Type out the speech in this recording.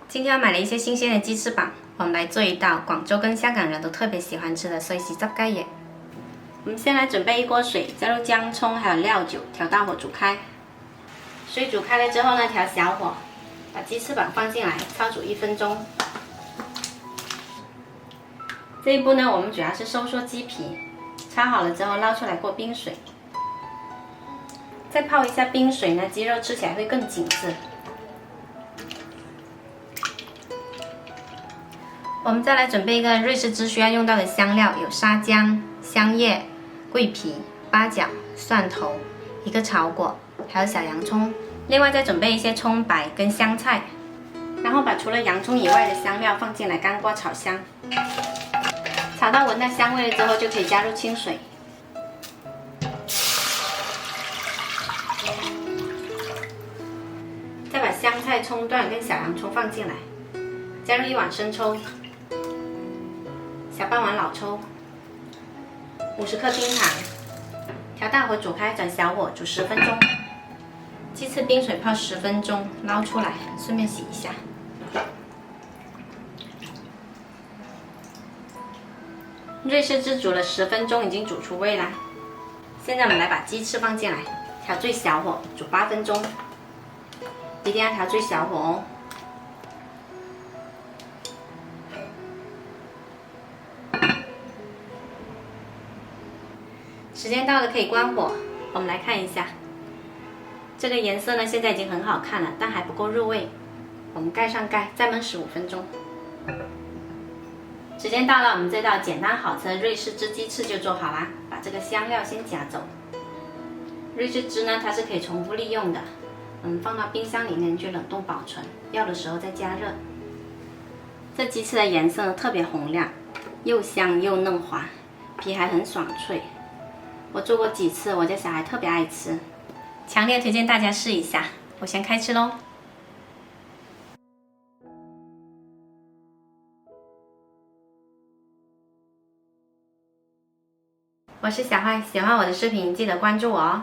今天我买了一些新鲜的鸡翅膀，我们来做一道广州跟香港人都特别喜欢吃的水洗汁雞翼。我们先来准备一锅水，加入姜、葱还有料酒，调大火煮开。水煮开了之后呢，调小火，把鸡翅膀放进来，焯煮1分钟。这一步呢，我们主要是收缩鸡皮，焯好了之后捞出来过冰水，再泡一下冰水呢，鸡肉吃起来会更紧致。我们再来准备一个瑞士汁需要用到的香料，有沙姜、香叶、桂皮、八角、蒜头、1个炒果，还有小洋葱。另外再准备一些葱白跟香菜，然后把除了洋葱以外的香料放进来干锅炒香。炒到闻到香味了之后，就可以加入清水。再把香菜、葱段跟小洋葱放进来，加入1碗生抽。小半碗老抽，50克冰糖，调大火煮开，转小火煮10分钟。鸡翅冰水泡10分钟，捞出来，顺便洗一下。瑞士汁煮了10分钟，已经煮出味啦。现在我们来把鸡翅放进来，调最小火煮8分钟，一定要调最小火哦。时间到了，可以关火。我们来看一下，这个颜色呢，现在已经很好看了，但还不够入味。我们盖上盖，再焖15分钟。时间到了，我们这道简单好吃的瑞士汁鸡翅就做好啦。把这个香料先夹走。瑞士汁呢，它是可以重复利用的，放到冰箱里面去冷冻保存，要的时候再加热。这鸡翅的颜色呢特别红亮，又香又嫩滑，皮还很爽脆。我做过几次，我家小孩特别爱吃，强烈推荐大家试一下。我先开吃喽。我是小坏，喜欢我的视频记得关注我哦。